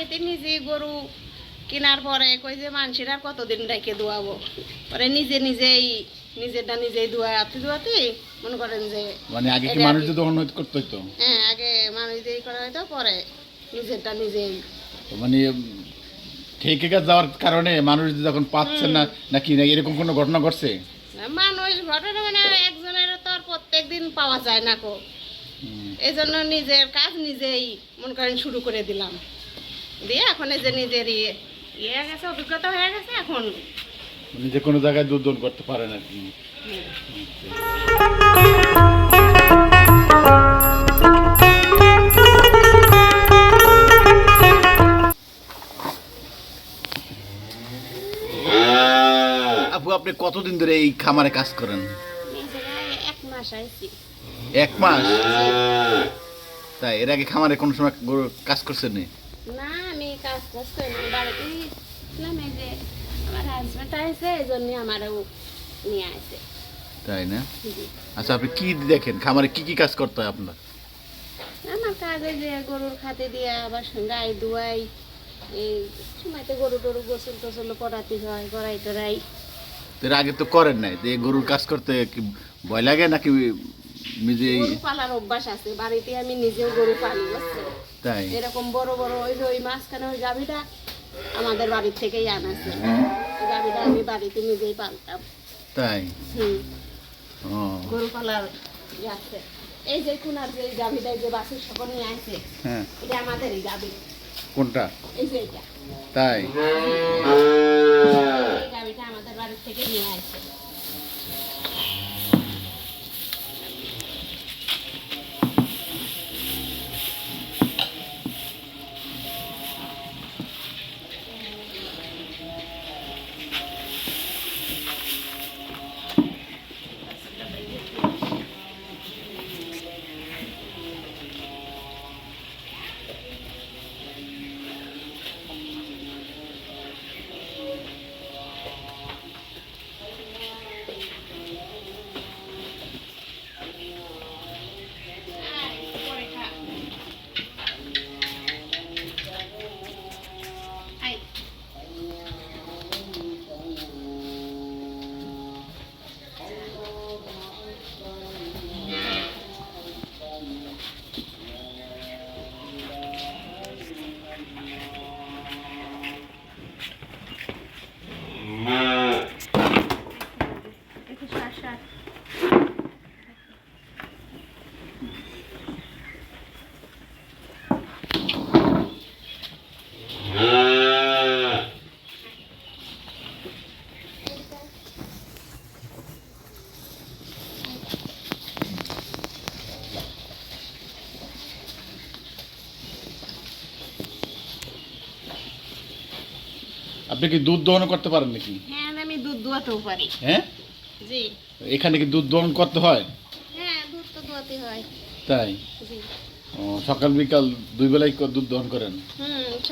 বাড়িতে নিজে গরু কেনার পরে কই যে মানুষের আর কতদিন রেখে দোয়াবো, পরে নিজেরটা নিজেই ধোয়াতে মনে করেন যে মানে আগে কি মানুষ যদি অনুরোধ করতে হইতো? হ্যাঁ, আগে মানুষ দিয়েই করা হয়তো, পরে নিজেরটা নিজেই। মানে ঠেকে যাওয়ার কারণে মানুষ যখন পাচ্ছেন না নাকি, না এরকম কোনো ঘটনা ঘটছে? মানুষ ঘটনা মানে একজনের তো আর প্রত্যেক দিন পাওয়া যায় না কো, এই জন্য নিজের কাজ নিজেই মনে করেন শুরু করে দিলাম, দিয়ে এখন এই যে নিজের ইয়ে গেছে, অভিজ্ঞতা হয়ে গেছে এখন। মানে যে কোনো জায়গায় দুধ দহন করতে পারেন আর কি। আপু, আপনি কতদিন ধরে এই খামারে কাজ করেন? এই জায়গায় 1 মাস আইছি। 1 মাস? তাই এর আগে খামারে কোনো সময় কাজ করছেন? না, আমি কাজ করি বাড়িতে ছিলাম, এই যে আমার হাজবেন্ড আছে, এই জন্য আমারও নিয়ে আসে। তাই না? আচ্ছা, আপনি কি দেখেন খামারে কি কি কাজ করতে হয় আপনার? আমার কাজে যে গরুর খাতে দিয়ে আবার গাই ধোয়াই, এই সময়তে গরু টরু গোসল টোসল করাতে হয়, গড়াই টরাই। এর আগে তো করেন নাই, যে গরুর কাজ করতে কি ভয় লাগে নাকি নিজেই? গরু পালার অভ্যাস আছে বাড়িতে, আমি নিজেও গরু পালি, বুঝছেন? তাই? এরকম বড় বড় ওই মাঝখানে ওই গাভীটা আমাদের বাড়ির থেকেই আনাছে, ওই গাভীটা আমি বাড়িতে নিজেই পালতাম। তাই? ও, গরু পালার আছে। এই যে কুনার যে গাভীটা যে বাছুর সকল নিয়ে আসে, হ্যাঁ। এটা আমাদেরই গাভী। কোনটা? এই যে এটা, তাই? এই গাভীটা আমাদের বাড়ির থেকে নিয়ে আসে। আপনি কি দুধ দহন করতে পারেন নাকি? হ্যাঁ, আমি দুধ দোয়াতেও পারি। হ্যাঁ? জি। এখানে কি দুধ দহন করতে হয়? হ্যাঁ, দুধ তো দোয়াতে হয়। তাই? জি। ও, সকাল বিকাল 2 বেলাই দুধ দহন করেন?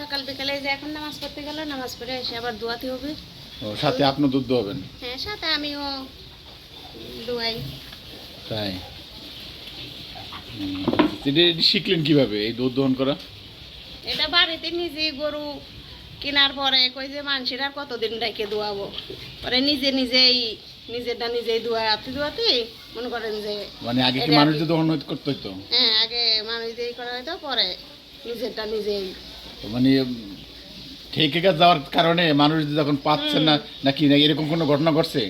সকাল বিকালে যে এখন নামাজ পড়তে গেল, নামাজ পড়ে এসে আবার দোয়াতে হবে। ও, সাথে আপনিও দুধ দোয়াবেন? হ্যাঁ, সাথে আমিও দোয়াই। তাই? এটা শিখলেন কিভাবে এই দুধ দহন করা? এটা বাড়িতে নিজে গরু কেনার পরে কই যে মানুষের আর কতদিন রেখে দোয়াবো, পরে নিজেরটা নিজেই ধোয়াতে মনে করেন যে। মানে আগে কি মানুষ যদি অনুরোধ করতে হইতো? হ্যাঁ, আগে মানুষ দিয়েই করা হয়তো, পরে নিজেরটা নিজেই। মানে ঠেকে যাওয়ার কারণে মানুষ যখন পাচ্ছেন না নাকি, না এরকম কোনো ঘটনা ঘটছে?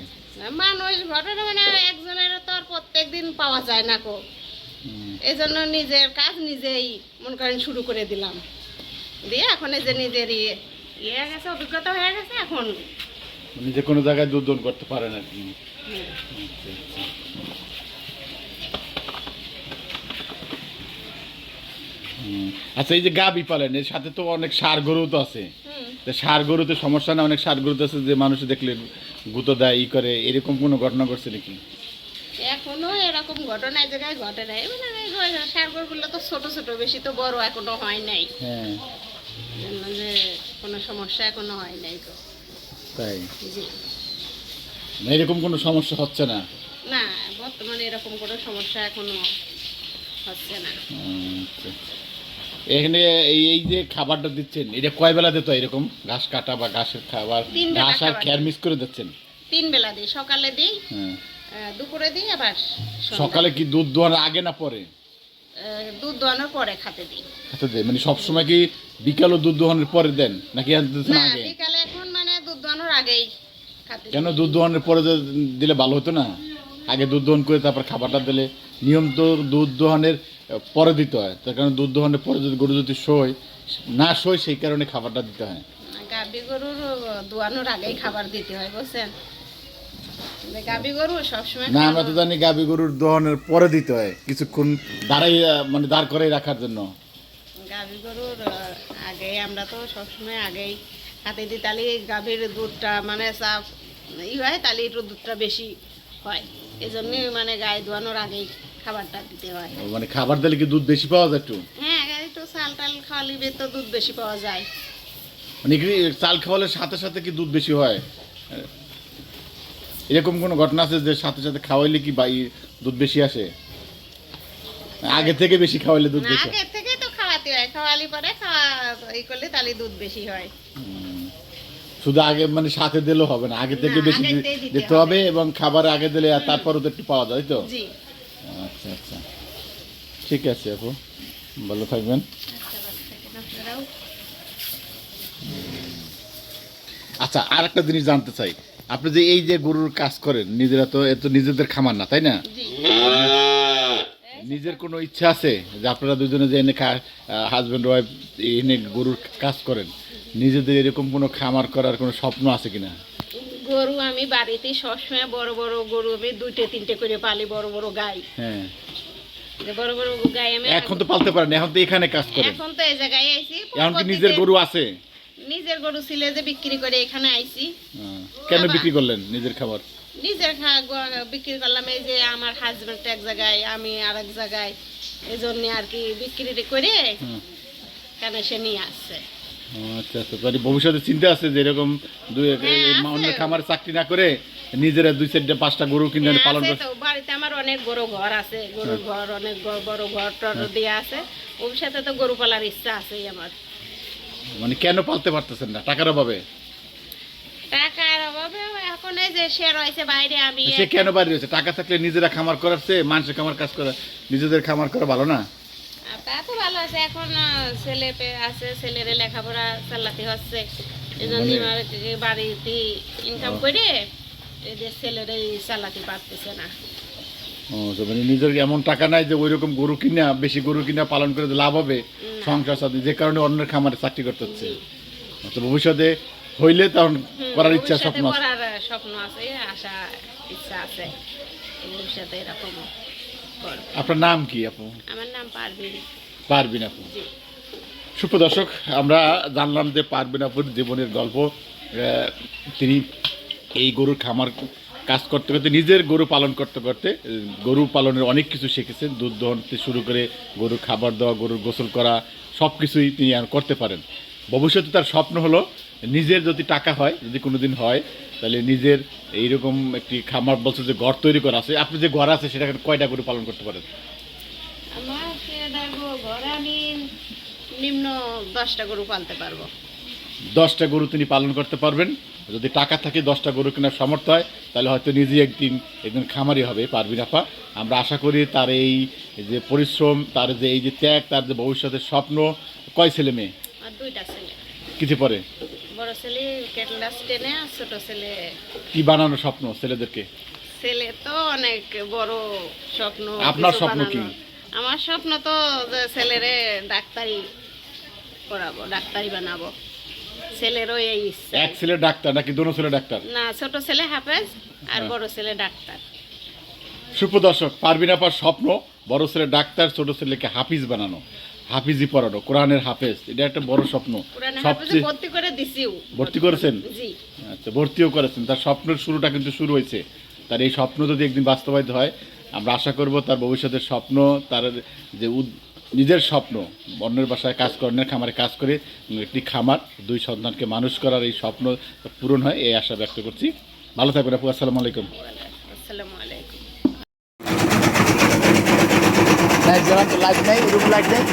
মানুষ ঘটনা মানে একজনের তো আর প্রত্যেক দিন পাওয়া যায় না কো, এই জন্য নিজের কাজ নিজেই মনে করেন শুরু করে দিলাম, দিয়ে এখন এই যে নিজের ইয়ে গেছে, অভিজ্ঞতা হয়ে গেছে এখন। মানে যে কোনো জায়গায় দুধ দহন করতে পারেন আর কি। আচ্ছা, এই যে গাভী পালেন, এর সাথে তো অনেক ষাঁড় গরু তো আছে। ষাঁড় গরুতে সমস্যা না? অনেক ষাঁড় গরুতে আছে যে মানুষ দেখলে গুঁতো দেয়, ই করে, এরকম কোনো ঘটনা ঘটছে নাকি? এখনো এরকম ঘটনা এই জায়গায় ঘটে নাই, মানে সারগরগুলো তো ছোট ছোট, বেশি তো বড় এখনো হয় নাই। হ্যাঁ, যে কোনো সমস্যা এখনো হয় নাই তো। তাই? জি। না, এরকম কোনো সমস্যা হচ্ছে না? না, বর্তমানে এরকম কোনো সমস্যা এখনো হচ্ছে না। আচ্ছা। এখানে এই যে খাবারটা দিচ্ছেন এটা কয় বেলা দিতে হয় এরকম ঘাস কাটা বা ঘাসের খাবার 3 বেলা ঘাস আর খাবার খেয়ার মিক্স করে দিচ্ছেন? 3 বেলা দিই, সকালে দিই, হ্যাঁ। দুপুরে দিই, আবার সন্ধ্যায়। সকালে কি দুধ দোয়ানোর আগে না পরে? দুধ দোয়ানোর পরে খেতে দিই। খেতে দেয় মানে সবসময় কি বিকালও দুধ দোহানোর পরে দেন নাকি না, আগে? বিকালে এখন মানে দুধ দোয়ানোর আগেই খেতে কেন দিই। দুধ দোহানোর পরে দিলে ভালো হতো না? আগে দুধ দোহন করে তারপর খাবারটা দিলে নিয়ম তো দুধ দোহানের পরে দিতে হয়, তার কারণ দুধ দোহানের পরে যদি গরু যদি না শোয় সেই কারণে খাবারটা দিতে হয়। গাভী গরুর দোয়ানোর আগেই খাবার দিতে হয়, বুঝছেন? গাভী গরু সবসময় না আমরা তো জানি গাভী গরুর দোহনের পরে দিতে হয় কিছুক্ষণ দাঁড়াই মানে দাঁড় করে রাখার জন্য। গাভী গরুর আগে আমরা তো সবসময় আগেই খাতে দিই, তাহলে গাভীর দুধটা মানে চাপ হয়, তাহলে একটু দুধটা বেশি হয়, এই জন্যই মানে গায়ে ধোয়ানোর আগেই খাবারটা দিতে হয়। ও, মানে খাবার দিলে কি দুধ বেশি পাওয়া যায় একটু? হ্যাঁ, একটু চাল টাল খাওয়ালে তো দুধ বেশি পাওয়া যায়। মানে কি চাল খাওয়ালে সাথে সাথে কি দুধ বেশি হয়? এরকম কোনো ঘটনা আছে যে সাথে সাথে খাওয়াইলে কি দুধ বেশি আসে? আগে থেকে বেশি খাওয়াইলে দুধ না, বেশি? আগে থেকে তো খাওয়াতে হয়, খাওয়ালি পরে খাওয়া এই করলে তাহলে দুধ বেশি হয়। শুধু আগে মানে সাথে দিলেও হবে না, আগে থেকে না, বেশি আগেতেই দিতে দিতে হবে এবং খাবার আগে দিলে আর তারপরও তো একটু পাওয়া যায় তো। জি। আচ্ছা আচ্ছা, ঠিক আছে আপু, ভালো থাকবেন। আচ্ছা, ভালো থাকেন আপনারাও। আচ্ছা, আর একটা জিনিস জানতে চাই, আপনি যে এই যে গরুর কাজ করেন নিজেরা তো এত নিজেদের খামার না তাই না? জি। নিজের কোনো ইচ্ছা আছে যে আপনারা দুজনে যে এনে হাজব্যান্ড ওয়াইফ এনে গরুর কাজ করেন, নিজেদের এরকম কোনো খামার করার কোনো স্বপ্ন আছে কিনা? গরু আমি বাড়িতে সবসময় বড় বড় গরু আমি 2-3টে করে পালি, বড় বড় গাই। হ্যাঁ, যে বড় বড় গাই আমি এখন তো পালতে পারেন, এখন তো এখানে কাজ করেন, এখন তো এই জায়গায় আইছি। এখন কি নিজের গরু আছে? নিজের গরু ছিল যে বিক্রি করে এখানে আইছি। কেন বিক্রি করলেন নিজের খাবার? নিজের বিক্রি করলাম, এই যে আমার হাজবেন্ড এক জায়গায়, আমি আর এক জায়গায়, এই জন্য আর কি বিক্রি করে কেন সে নিয়ে আসছে। আচ্ছা আচ্ছা, তাহলে ভবিষ্যতে চিন্তা আছে যে এরকম অন্য খামারে চাকরি না করে নিজেরা 2-4-5টা গরু কিনে হ্যাঁ, পালন আছে করে? তো, বাড়িতে আমার অনেক বড় ঘর আছে, গরুর ঘর, অনেক বড় ঘর টর দিয়ে আছে। ভবিষ্যতে তো গরু পালার ইচ্ছা আছেই আমার। মানে কেন পালতে পারতেছেন না? টাকার অভাবে? টাকার অভাবে এখন এই যে সে রয়েছে বাইরে, আমি সে কেন বাইরে রয়েছে? টাকা থাকলে নিজেরা খামার করার চেয়ে মানুষের খামার কাজ করা, নিজেদের খামার করা ভালো না? তা তো ভালো আছে, এখন ছেলে পেয়ে আছে, ছেলের লেখাপড়া চালাতে হচ্ছে, এই জন্য বাড়িতে ইনকাম করে এই যে ছেলের চালাতে পারতেছে না। ও, তো মানে নিজের এমন টাকা নাই যে ওই রকম গরু কিনা, বেশি গরু কিনা পালন করে যে লাভ হবে সংসার সাথে, যে কারণে অন্যের খামারে চাকরি করতে হচ্ছে। তো ভবিষ্যতে হইলে তখন করার ইচ্ছা স্বপ্ন আছে? করার স্বপ্ন আছে, আশা ইচ্ছা আছে ভবিষ্যতে এরকম করব। আপনার নাম কি আপু? আমার নাম পারভিন। পারবিন আপু। জি। সুপ্রদর্শক, আমরা জানলাম যে পারবিন আপুর জীবনের গল্প। তিনি এই গরুর খামার কাজ করতে করতে, নিজের গরু পালন করতে করতে গরু পালনের অনেক কিছু শিখেছেন, দুধ দহন থেকে শুরু করে গরু খাবার দেওয়া, গরুর গোসল করা, সব কিছুই তিনি আর করতে পারেন। ভবিষ্যতে তার স্বপ্ন হলো নিজের যদি টাকা হয়, যদি কোনো দিন হয়, তাহলে নিজের এইরকম একটি খামার, বলছে যে ঘর তৈরি করা আছে। আপনি যে ঘর আছে সেটা কয়টা গরু পালন করতে পারেন? আমার ঘরে আমি নিম্ন 10টা গরু পালতে পারবো। 10টা গরু তিনি পালন করতে পারবেন। যদি টাকা থাকে 10টা গরু কেনার সামর্থ্য হয়, তাহলে হয়তো নিজেই একদিন খামারি হবে পারবিন আপা। আমরা আশা করি তার এই যে পরিশ্রম, তার যে এই যে ত্যাগ, তার যে ভবিষ্যতের স্বপ্ন। কয় ছেলে মেয়ে? আর 2টা ছেলে। কিছু পরে বড় ছেলে ক্লাস 10-এ, আর ছোট ছেলে। কি বানানোর স্বপ্ন ছেলেদেরকে? ছেলে তো অনেক বড় স্বপ্ন। আপনার কিছু স্বপ্ন কি? বানানোর। আমার স্বপ্ন তো যে ছেলেরে ডাক্তারি করাবো, ডাক্তারি বানাবো। ছেলেরও এই ইচ্ছা। এক ছেলে ডাক্তার নাকি দুটো ছেলে ডাক্তার? না, ছোট ছেলে হাফেজ আর বড় ছেলে ডাক্তার। সুপ্রদর্শক, পারবিন আপার স্বপ্ন বড় ছেলে ডাক্তার, ছোট ছেলেকে হাফিজ বানানো, হাফিজি পড়ানো, কোরআনের হাফেজ। এটা একটা বড় স্বপ্ন। কোরআনে হাফেজে ভর্তি করে দিছিও। ভর্তি করেছেন? জি। আচ্ছা, ভর্তিও করেছেন। তার স্বপ্নের শুরুটা কিন্তু শুরু হয়েছে। তার এই স্বপ্ন যদি একদিন বাস্তবায়িত হয়, আমরা আশা করব তার ভবিষ্যতের স্বপ্ন, তার যে নিজের স্বপ্ন, অন্যের বাসায় কাজ করে, অন্যের খামারে কাজ করে একটি খামার, 2 সন্তানকে মানুষ করার এই স্বপ্ন পূরণ হয়, এই আশা ব্যক্ত করছি। ভালো থাকবেন আপু। আসসালামু আলাইকুম। আসসালামু আলাইকুম। লাইট জ্বালান তো, লাইট নেই, রুম লাইট নেই।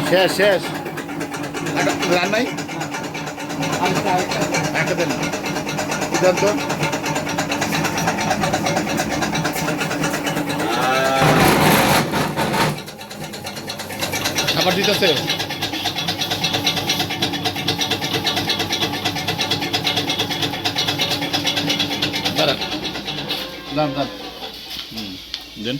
শেষ শেষ রান্নাই একটা দেন সিদ্ধান্ত খাবার দিতেছে দাঁড়ান দাঁড়ান দেন